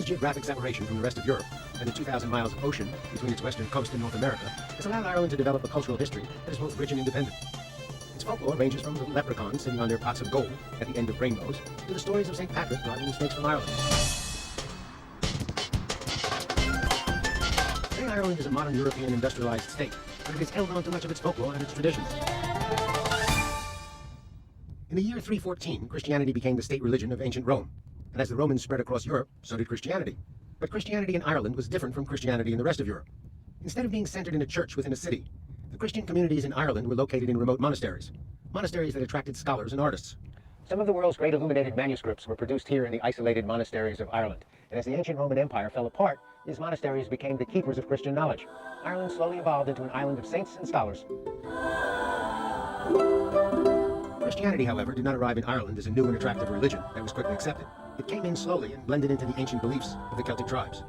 Ireland's geographic separation from the rest of Europe and the 2,000 miles of ocean between its western coast and North America has allowed Ireland to develop a cultural history that is both rich and independent. Its folklore ranges from little leprechauns sitting on their pots of gold at the end of rainbows to the stories of St. Patrick driving the snakes from Ireland. Today, Ireland is a modern European industrialized state, but it has held on to much of its folklore and its traditions. In the year 314, Christianity became the state religion of ancient Rome, and as the Romans spread across Europe, so did Christianity. But Christianity in Ireland was different from Christianity in the rest of Europe. Instead of being centered in a church within a city, the Christian communities in Ireland were located in remote monasteries that attracted scholars and artists. Some of the world's great illuminated manuscripts were produced here in the isolated monasteries of Ireland, and as the ancient Roman Empire fell apart, these monasteries became the keepers of Christian knowledge. Ireland slowly evolved into an island of saints and scholars. Christianity, however, did not arrive in Ireland as a new and attractive religion that was quickly accepted. It came in slowly and blended into the ancient beliefs of the Celtic tribes.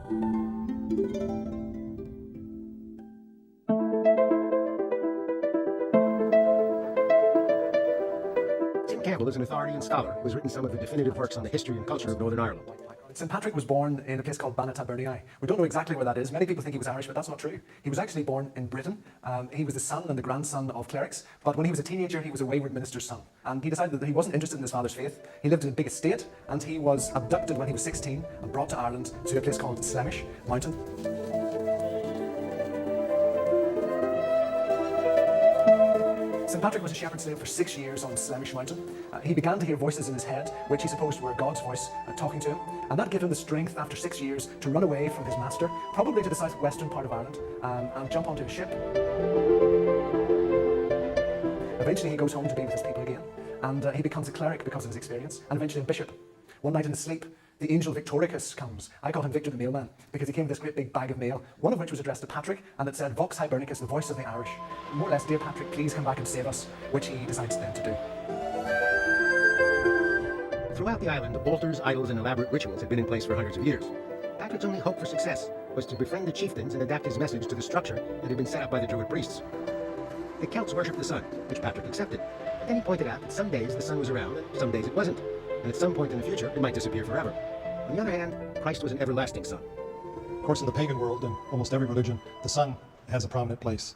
Tim Campbell is an authority and scholar who has written some of the definitive works on the history and culture of Northern Ireland. St. Patrick was born in a place called Bannatabernii. We don't know exactly where that is. Many people think he was Irish, but that's not true. He was actually born in Britain. He was the son and the grandson of clerics, but when he was a teenager, he was a wayward minister's son. And he decided that he wasn't interested in his father's faith. He lived in a big estate, and he was abducted when he was 16 and brought to Ireland to a place called Slemish Mountain. St. Patrick was a shepherd slave for 6 years on Slemish Mountain. He began to hear voices in his head, which he supposed were God's voice talking to him, and that gave him the strength after 6 years to run away from his master, probably to the southwestern part of Ireland, and jump onto a ship. Eventually he goes home to be with his people again, and he becomes a cleric because of his experience, and eventually a bishop. One night in his sleep, the angel Victoricus comes. I call him Victor the mailman, because he came with this great big bag of mail, one of which was addressed to Patrick, and it said, Vox Hibernicus, the voice of the Irish. More or less, dear Patrick, please come back and save us, which he decides then to do. Throughout the island, altars, idols, and elaborate rituals had been in place for hundreds of years. Patrick's only hope for success was to befriend the chieftains and adapt his message to the structure that had been set up by the Druid priests. The Celts worshipped the sun, which Patrick accepted. But then he pointed out that some days the sun was around and some days it wasn't, and at some point in the future it might disappear forever. On the other hand, Christ was an everlasting sun. Of course, in the pagan world, in almost every religion, the sun has a prominent place.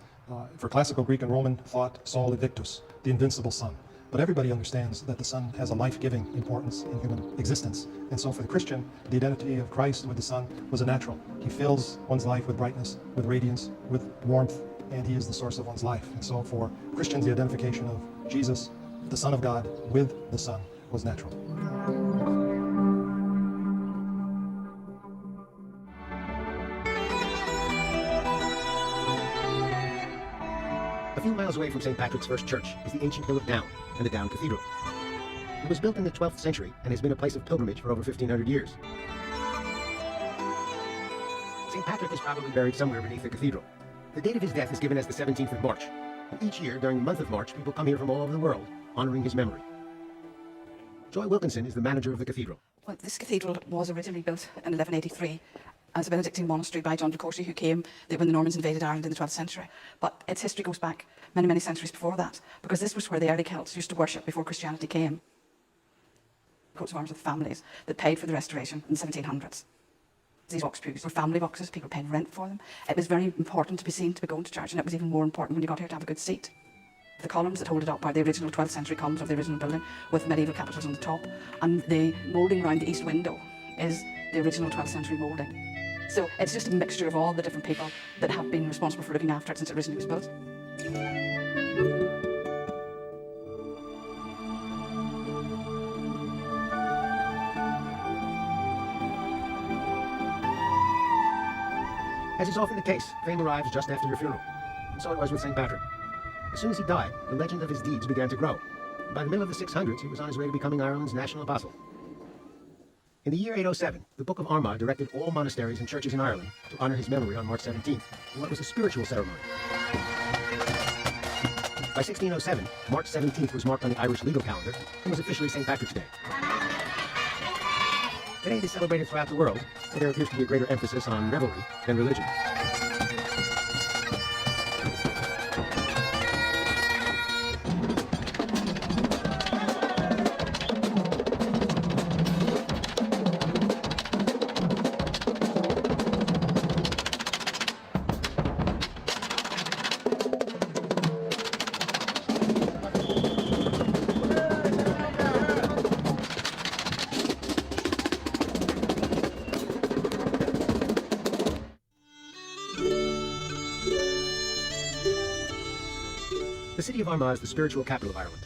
For classical Greek and Roman thought, Sol Invictus, the invincible sun. But everybody understands that the sun has a life-giving importance in human existence. And so for the Christian, the identity of Christ with the sun was a natural. He fills one's life with brightness, with radiance, with warmth, and he is the source of one's life. And so for Christians, the identification of Jesus, the Son of God, with the sun was natural. A few miles away from St. Patrick's first church is the ancient Hill of Down and the Down Cathedral. It was built in the 12th century and has been a place of pilgrimage for over 1,500 years. St. Patrick is probably buried somewhere beneath the cathedral. The date of his death is given as the 17th of March. And each year, during the month of March, people come here from all over the world, honoring his memory. Joy Wilkinson is the manager of the cathedral. Well, this cathedral was originally built in 1183 as a Benedictine monastery by John de Courcy, who came when the Normans invaded Ireland in the 12th century. But its history goes back many, many centuries before that, because this was where the early Celts used to worship before Christianity came. Coats of arms of the families that paid for the restoration in the 1700s. These box pews were family boxes, people paid rent for them. It was very important to be seen to be going to church, and it was even more important when you got here to have a good seat. The columns that hold it up are the original 12th century columns of the original building with medieval capitals on the top, and the moulding around the east window is the original 12th century moulding. So it's just a mixture of all the different people that have been responsible for looking after it since it originally was built. As is often the case, fame arrives just after your funeral. And so it was with St. Patrick. As soon as he died, the legend of his deeds began to grow. By the middle of the 600s, he was on his way to becoming Ireland's national apostle. In the year 807, the Book of Armagh directed all monasteries and churches in Ireland to honor his memory on March 17th in what was a spiritual ceremony. By 1607, March 17th was marked on the Irish legal calendar and was officially St. Patrick's Day. Today it is celebrated throughout the world, but there appears to be a greater emphasis on revelry than religion. The city of Armagh is the spiritual capital of Ireland.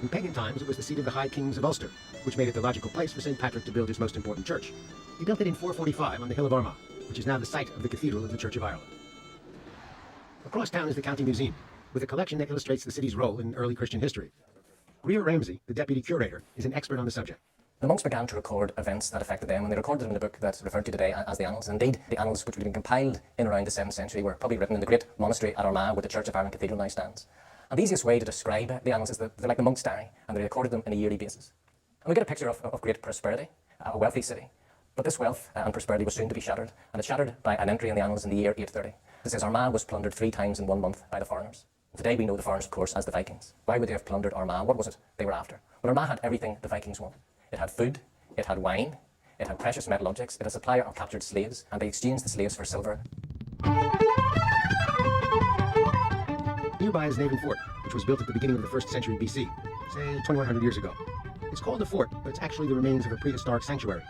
In pagan times, it was the seat of the High Kings of Ulster, which made it the logical place for St. Patrick to build his most important church. He built it in 445 on the hill of Armagh, which is now the site of the Cathedral of the Church of Ireland. Across town is the County Museum, with a collection that illustrates the city's role in early Christian history. Greer Ramsey, the deputy curator, is an expert on the subject. The monks began to record events that affected them, and they recorded them in a book that's referred to today as the Annals. Indeed, the Annals, which would have been compiled in around the 7th century, were probably written in the great monastery at Armagh, where the Church of Ireland Cathedral now stands. And the easiest way to describe the Annals is that they're like the monk's diary, and they recorded them on a yearly basis. And we get a picture of great prosperity, a wealthy city. But this wealth and prosperity was soon to be shattered, and it's shattered by an entry in the Annals in the year 830. It says Armagh was plundered 3 times in 1 month by the foreigners. Today we know the foreigners, of course, as the Vikings. Why would they have plundered Armagh? What was it they were after? Well, Armagh had everything the Vikings wanted. It had food, it had wine, it had precious metal objects, it had a supplier of captured slaves, and they exchanged the slaves for silver. Nearby is Navan Fort, which was built at the beginning of the 1st century BC, say 2100 years ago. It's called a fort, but it's actually the remains of a prehistoric sanctuary,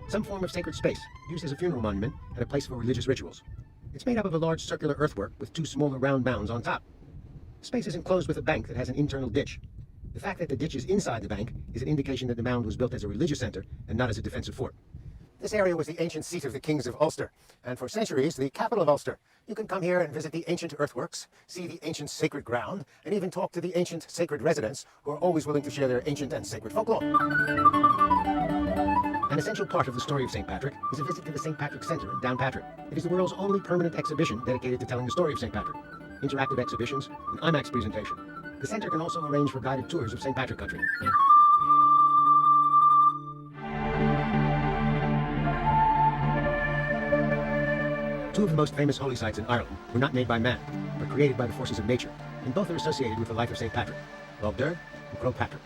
some form of sacred space, used as a funeral monument and a place for religious rituals. It's made up of a large circular earthwork with 2 smaller round mounds on top. The space is enclosed with a bank that has an internal ditch. The fact that the ditch is inside the bank is an indication that the mound was built as a religious center and not as a defensive fort. This area was the ancient seat of the kings of Ulster, and for centuries the capital of Ulster. You can come here and visit the ancient earthworks, see the ancient sacred ground, and even talk to the ancient sacred residents, who are always willing to share their ancient and sacred folklore. An essential part of the story of St. Patrick is a visit to the St. Patrick Centre in Downpatrick. It is the world's only permanent exhibition dedicated to telling the story of St. Patrick. Interactive exhibitions, an IMAX presentation. The centre can also arrange for guided tours of St. Patrick Country. Two of the most famous holy sites in Ireland were not made by man, but created by the forces of nature, and both are associated with the life of St. Patrick, Lough Derg and Croagh Patrick.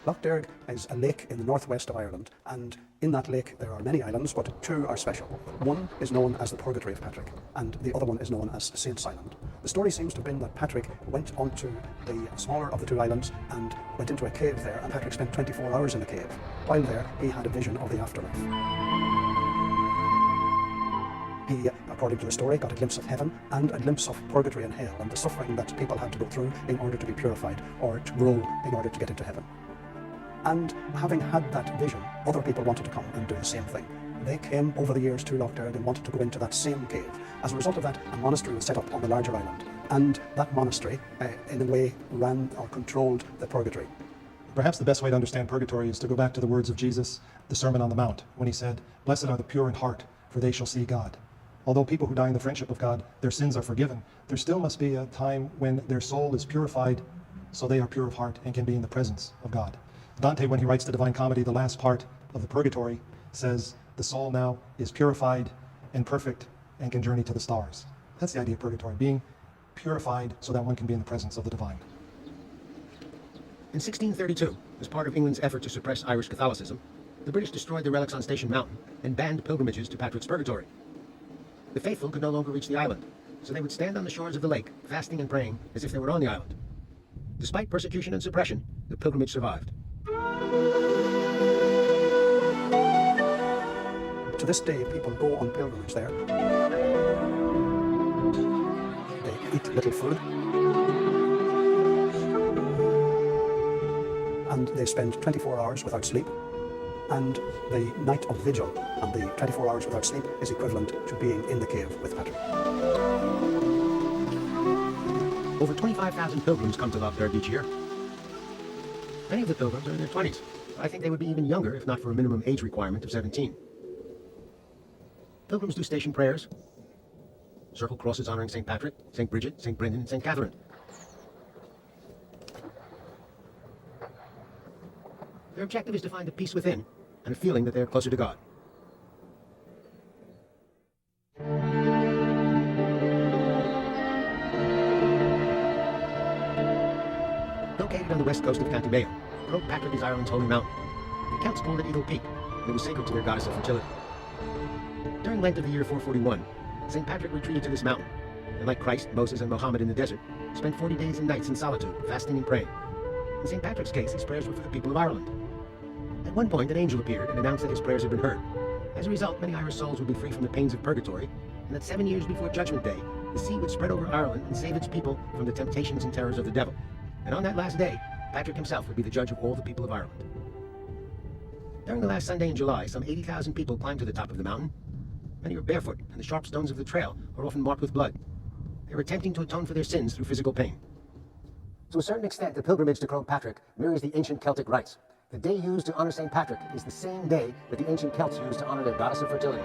Lough Derg is a lake in the northwest of Ireland, and in that lake there are many islands, but 2 are special. One is known as the Purgatory of Patrick, and the other one is known as Saint's Island. The story seems to have been that Patrick went onto the smaller of the 2 islands and went into a cave there, and Patrick spent 24 hours in the cave. While there, he had a vision of the afterlife. He, according to the story, got a glimpse of heaven and a glimpse of purgatory and hell and the suffering that people had to go through in order to be purified or to grow in order to get into heaven. And having had that vision, other people wanted to come and do the same thing. They came over the years to Lough Derg and wanted to go into that same cave. As a result of that, a monastery was set up on the larger island. And that monastery, in a way, ran or controlled the purgatory. Perhaps the best way to understand purgatory is to go back to the words of Jesus, the Sermon on the Mount, when he said, "Blessed are the pure in heart, for they shall see God." Although people who die in the friendship of God, their sins are forgiven, there still must be a time when their soul is purified, so they are pure of heart and can be in the presence of God. Dante, when he writes the Divine Comedy, the last part of the Purgatory, says, the soul now is purified and perfect and can journey to the stars. That's the idea of purgatory, being purified so that one can be in the presence of the divine. In 1632, as part of England's effort to suppress Irish Catholicism, the British destroyed the relics on Station Mountain and banned pilgrimages to Patrick's Purgatory. The faithful could no longer reach the island, so they would stand on the shores of the lake, fasting and praying as if they were on the island. Despite persecution and suppression, the pilgrimage survived. To this day, people go on pilgrimage there. They eat little food. And they spend 24 hours without sleep. And the night of vigil and the 24 hours without sleep is equivalent to being in the cave with Patrick. Over 25,000 pilgrims come to Lough Derg each year. Many of the pilgrims are in their 20s. I think they would be even younger if not for a minimum age requirement of 17. Pilgrims do station prayers, circle crosses honoring St. Patrick, St. Bridget, St. Brendan, and St. Catherine. Their objective is to find a peace within and a feeling that they are closer to God. Located on the west coast of County Mayo, Croagh Patrick is Ireland's holy mountain. The Celts called it Eagle Peak, and it was sacred to their goddess of fertility. During Lent of the year 441, St. Patrick retreated to this mountain, and like Christ, Moses, and Mohammed in the desert, spent 40 days and nights in solitude, fasting and praying. In St. Patrick's case, his prayers were for the people of Ireland. At one point, an angel appeared and announced that his prayers had been heard. As a result, many Irish souls would be free from the pains of purgatory, and that 7 years before Judgment Day, the sea would spread over Ireland and save its people from the temptations and terrors of the devil. And on that last day, Patrick himself would be the judge of all the people of Ireland. During the last Sunday in July, some 80,000 people climbed to the top of the mountain. Many were barefoot, and the sharp stones of the trail are often marked with blood. They were attempting to atone for their sins through physical pain. To a certain extent, the pilgrimage to Croagh Patrick mirrors the ancient Celtic rites. The day used to honor St. Patrick is the same day that the ancient Celts used to honor their goddess of fertility.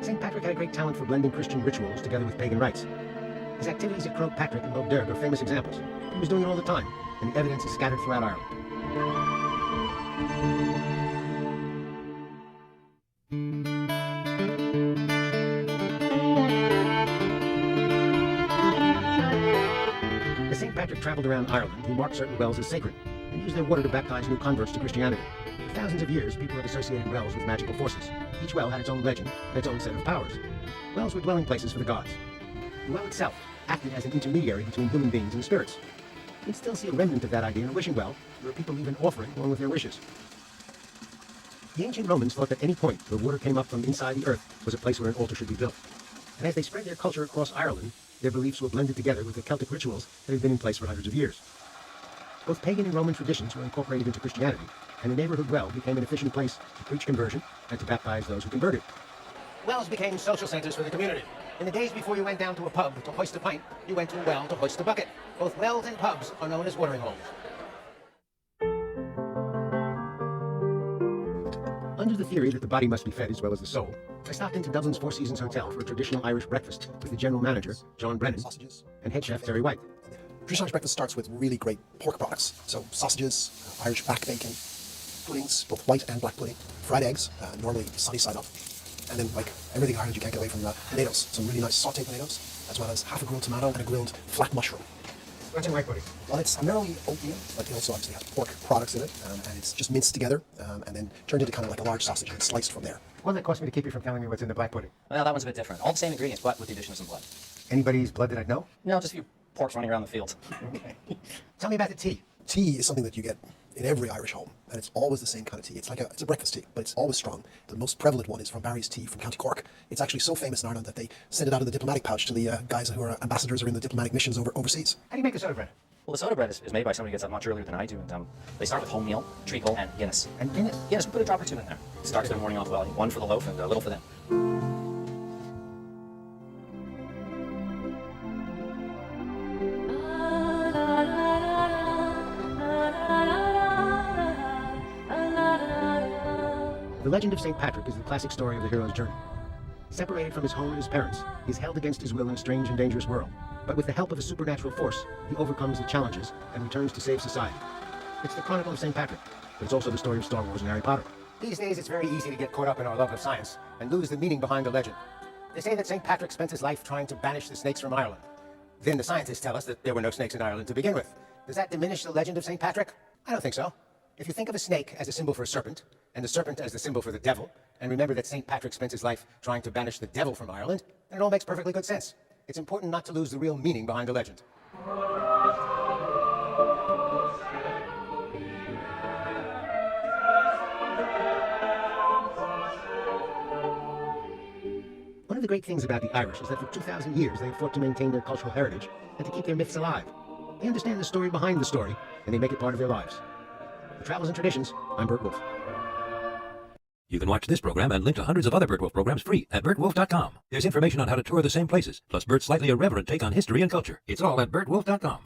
St. Patrick had a great talent for blending Christian rituals together with pagan rites. His activities at Croagh Patrick and Lough Derg are famous examples. He was doing it all the time, and the evidence is scattered throughout Ireland. As St. Patrick traveled around Ireland, he marked certain wells as sacred and used their water to baptize new converts to Christianity. For thousands of years, people have associated wells with magical forces. Each well had its own legend and its own set of powers. Wells were dwelling places for the gods. The well itself acted as an intermediary between human beings and spirits. You can still see a remnant of that idea in a wishing well, where people leave an offering along with their wishes. The ancient Romans thought that any point where water came up from inside the earth was a place where an altar should be built. And as they spread their culture across Ireland, their beliefs were blended together with the Celtic rituals that had been in place for hundreds of years. Both pagan and Roman traditions were incorporated into Christianity, and the neighborhood well became an efficient place to preach conversion and to baptize those who converted. Wells became social centers for the community. In the days before you went down to a pub to hoist a pint, you went to a well to hoist a bucket. Both wells and pubs are known as watering holes. Under the theory that the body must be fed as well as the soul, I stopped into Dublin's Four Seasons Hotel for a traditional Irish breakfast with the general manager, John Brennan, Sausages. and head chef Terry White. Traditional Irish breakfast starts with really great pork products. So sausages, Irish back bacon, puddings, both white and black pudding, fried eggs, normally sunny side up, and then like everything Ireland you can't get away from potatoes. Some really nice sauteed potatoes, as well as half a grilled tomato and a grilled flat mushroom. What's in white pudding? Well, it's primarily oatmeal, but it also obviously has pork products in it, and it's just minced together and then turned into kind of like a large sausage and sliced from there. What did that cost me to keep you from telling me what's in the black pudding? Well, that one's a bit different. All the same ingredients, but with the addition of some blood. Anybody's blood that I'd know? No, just a few porks running around the field. Okay. Tell me about the tea. Tea is something that you get in every Irish home, and it's always the same kind of tea. It's a breakfast tea, but it's always strong. The most prevalent one is from Barry's Tea from County Cork. It's actually so famous in Ireland that they send it out of the diplomatic pouch to the guys who are ambassadors or in the diplomatic missions overseas. How do you make the soda bread? Well, the soda bread is made by somebody who gets up much earlier than I do, and they start with wholemeal, treacle, and Guinness. And Guinness? Guinness, we put a drop or two in there. Starts their morning off well. One for the loaf and a little for them. The legend of St. Patrick is the classic story of the hero's journey. Separated from his home and his parents, he is held against his will in a strange and dangerous world. But with the help of a supernatural force, he overcomes the challenges and returns to save society. It's the chronicle of St. Patrick, but it's also the story of Star Wars and Harry Potter. These days, it's very easy to get caught up in our love of science and lose the meaning behind the legend. They say that St. Patrick spent his life trying to banish the snakes from Ireland. Then the scientists tell us that there were no snakes in Ireland to begin with. Does that diminish the legend of St. Patrick? I don't think so. If you think of a snake as a symbol for a serpent, and the serpent as the symbol for the devil, and remember that St. Patrick spent his life trying to banish the devil from Ireland, then it all makes perfectly good sense. It's important not to lose the real meaning behind the legend. One of the great things about the Irish is that for 2,000 years they have fought to maintain their cultural heritage and to keep their myths alive. They understand the story behind the story, and they make it part of their lives. For Travels and Traditions, I'm Bert Wolf. You can watch this program and link to hundreds of other Bert Wolf programs free at bertwolf.com. There's information on how to tour the same places, plus Bert's slightly irreverent take on history and culture. It's all at bertwolf.com.